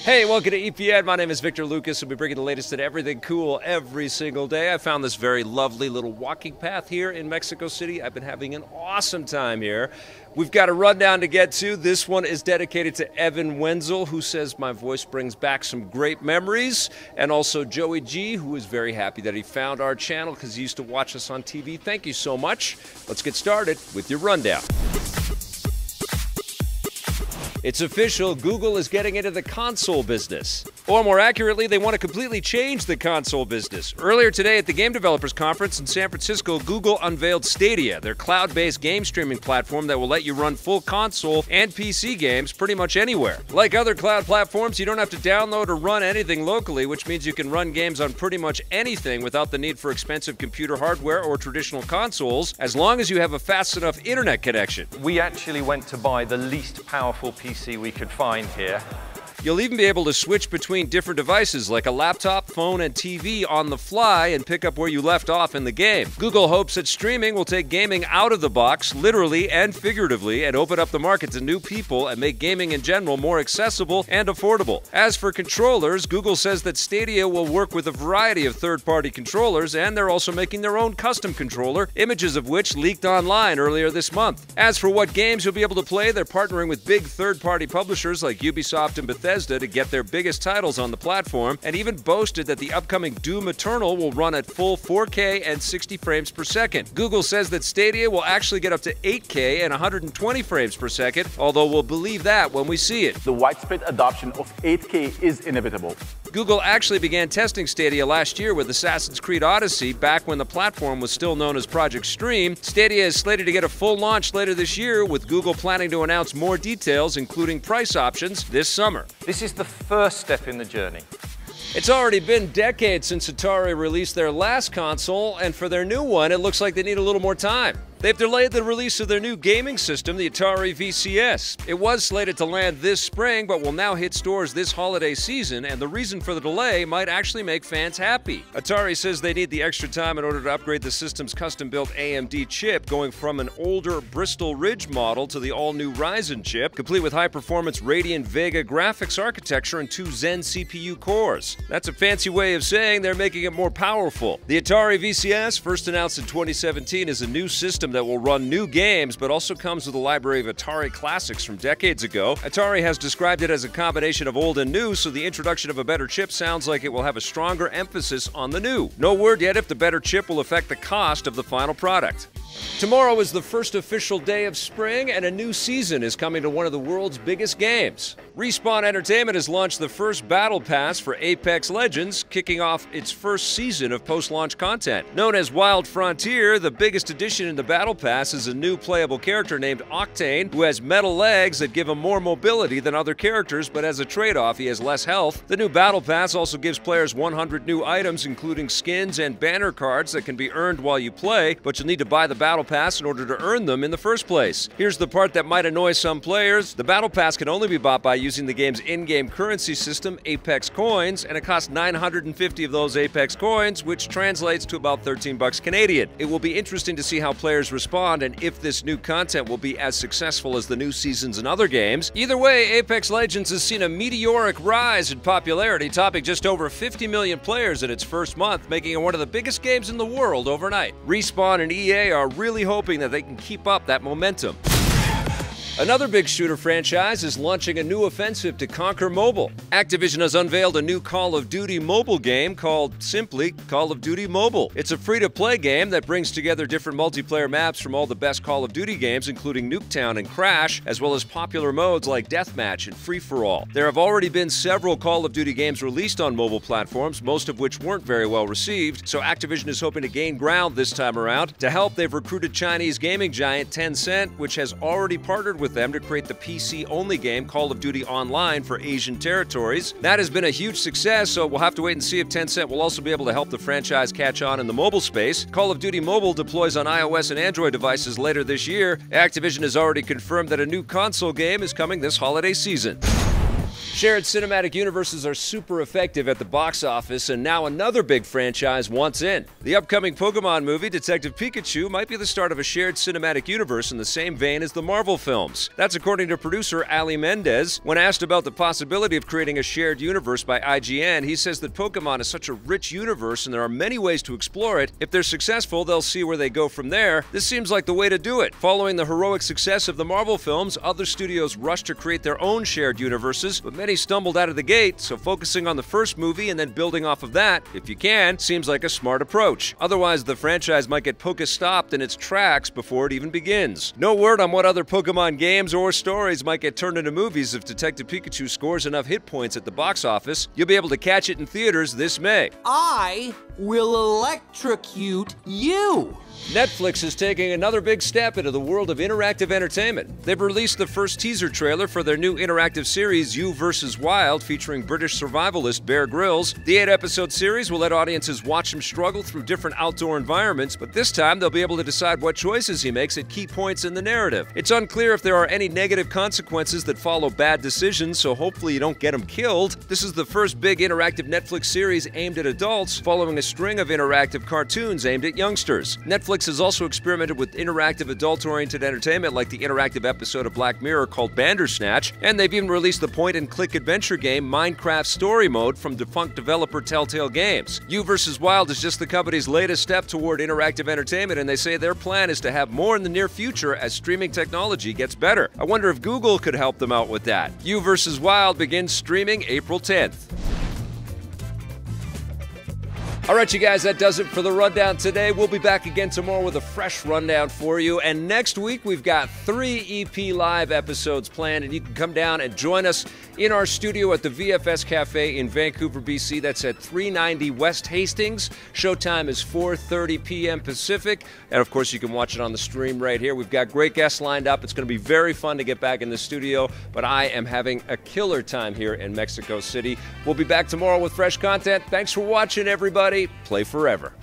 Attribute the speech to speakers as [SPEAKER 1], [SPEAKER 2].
[SPEAKER 1] Hey, welcome to EPN. My name is Victor Lucas. We'll be bringing the latest in everything cool every single day. I found this very lovely little walking path here in Mexico City. I've been having an awesome time here. We've got a rundown to get to. This one is dedicated to Evan Wenzel, who says my voice brings back some great memories, and also Joey G, who is very happy that he found our channel because he used to watch us on TV. Thank you so much. Let's get started with your rundown. It's official, Google is getting into the console business. Or more accurately, they want to completely change the console business. Earlier today at the Game Developers Conference in San Francisco, Google unveiled Stadia, their cloud-based game streaming platform that will let you run full console and PC games pretty much anywhere. Like other cloud platforms, you don't have to download or run anything locally, which means you can run games on pretty much anything without the need for expensive computer hardware or traditional consoles, as long as you have a fast enough internet connection.
[SPEAKER 2] We actually went to buy the least powerful PC we could find here.
[SPEAKER 1] You'll even be able to switch between different devices like a laptop, phone, and TV on the fly and pick up where you left off in the game. Google hopes that streaming will take gaming out of the box, literally and figuratively, and open up the market to new people and make gaming in general more accessible and affordable. As for controllers, Google says that Stadia will work with a variety of third-party controllers, and they're also making their own custom controller, images of which leaked online earlier this month. As for what games you'll be able to play, they're partnering with big third-party publishers like Ubisoft and Bethesda to get their biggest titles on the platform, and even boasted that the upcoming Doom Eternal will run at full 4K and 60 frames per second. Google says that Stadia will actually get up to 8K and 120 frames per second, although we'll believe that when we see it.
[SPEAKER 3] The widespread adoption of 8K is inevitable.
[SPEAKER 1] Google actually began testing Stadia last year with Assassin's Creed Odyssey, back when the platform was still known as Project Stream. Stadia is slated to get a full launch later this year, with Google planning to announce more details, including price options, this summer.
[SPEAKER 2] This is the first step in the journey.
[SPEAKER 1] It's already been decades since Atari released their last console, and for their new one, it looks like they need a little more time. They've delayed the release of their new gaming system, the Atari VCS. It was slated to land this spring, but will now hit stores this holiday season, and the reason for the delay might actually make fans happy. Atari says they need the extra time in order to upgrade the system's custom-built AMD chip, going from an older Bristol Ridge model to the all-new Ryzen chip, complete with high-performance Radeon Vega graphics architecture and 2 Zen CPU cores. That's a fancy way of saying they're making it more powerful. The Atari VCS, first announced in 2017, is a new system that will run new games, but also comes with a library of Atari classics from decades ago. Atari has described it as a combination of old and new, so the introduction of a better chip sounds like it will have a stronger emphasis on the new. No word yet if the better chip will affect the cost of the final product. Tomorrow is the first official day of spring, and a new season is coming to one of the world's biggest games. Respawn Entertainment has launched the first Battle Pass for Apex Legends, kicking off its first season of post-launch content. Known as Wild Frontier, the biggest addition in the Battle Pass is a new playable character named Octane, who has metal legs that give him more mobility than other characters, but as a trade-off, he has less health. The new Battle Pass also gives players 100 new items, including skins and banner cards that can be earned while you play, but you'll need to buy the Battle Pass in order to earn them in the first place. Here's the part that might annoy some players. The Battle Pass can only be bought by using the game's in-game currency system, Apex Coins, and it costs 950 of those Apex Coins, which translates to about 13 bucks Canadian. It will be interesting to see how players respond and if this new content will be as successful as the new seasons in other games. Either way, Apex Legends has seen a meteoric rise in popularity, topping just over 50 million players in its first month, making it one of the biggest games in the world overnight. Respawn and EA are really hoping that they can keep up that momentum. Another big shooter franchise is launching a new offensive to conquer mobile. Activision has unveiled a new Call of Duty mobile game called simply Call of Duty Mobile. It's a free-to-play game that brings together different multiplayer maps from all the best Call of Duty games, including Nuketown and Crash, as well as popular modes like Deathmatch and Free-for-All. There have already been several Call of Duty games released on mobile platforms, most of which weren't very well received, so Activision is hoping to gain ground this time around. To help, they've recruited Chinese gaming giant Tencent, which has already partnered with them to create the PC-only game Call of Duty Online for Asian territories. That has been a huge success, so we'll have to wait and see if Tencent will also be able to help the franchise catch on in the mobile space. Call of Duty Mobile deploys on iOS and Android devices later this year. Activision has already confirmed that a new console game is coming this holiday season. Shared cinematic universes are super effective at the box office, and now another big franchise wants in. The upcoming Pokemon movie, Detective Pikachu, might be the start of a shared cinematic universe in the same vein as the Marvel films. That's according to producer Ali Mendez. When asked about the possibility of creating a shared universe by IGN, he says that Pokemon is such a rich universe and there are many ways to explore it. If they're successful, they'll see where they go from there. This seems like the way to do it. Following the heroic success of the Marvel films, other studios rushed to create their own shared universes, but many stumbled out of the gate, so focusing on the first movie and then building off of that, if you can, seems like a smart approach. Otherwise, the franchise might get Pokestopped in its tracks before it even begins. No word on what other Pokemon games or stories might get turned into movies if Detective Pikachu scores enough hit points at the box office. You'll be able to catch it in theaters this May.
[SPEAKER 4] I will electrocute you!
[SPEAKER 1] Netflix is taking another big step into the world of interactive entertainment. They've released the first teaser trailer for their new interactive series, You vs. Wild, featuring British survivalist Bear Grylls. The 8-episode series will let audiences watch him struggle through different outdoor environments, but this time they'll be able to decide what choices he makes at key points in the narrative. It's unclear if there are any negative consequences that follow bad decisions, so hopefully you don't get him killed. This is the first big interactive Netflix series aimed at adults, following a string of interactive cartoons aimed at youngsters. Netflix has also experimented with interactive adult-oriented entertainment like the interactive episode of Black Mirror called Bandersnatch, and they've even released the point-and-click adventure game Minecraft Story Mode from defunct developer Telltale Games. You vs. Wild is just the company's latest step toward interactive entertainment, and they say their plan is to have more in the near future as streaming technology gets better. I wonder if Google could help them out with that. You vs. Wild begins streaming April 10th. All right, you guys, that does it for the rundown today. We'll be back again tomorrow with a fresh rundown for you. And next week, we've got 3 EP Live episodes planned, and you can come down and join us in our studio at the VFS Cafe in Vancouver, BC. That's at 390 West Hastings. Showtime is 4:30 p.m. Pacific. And, of course, you can watch it on the stream right here. We've got great guests lined up. It's going to be very fun to get back in the studio, but I am having a killer time here in Mexico City. We'll be back tomorrow with fresh content. Thanks for watching, everybody. Play forever.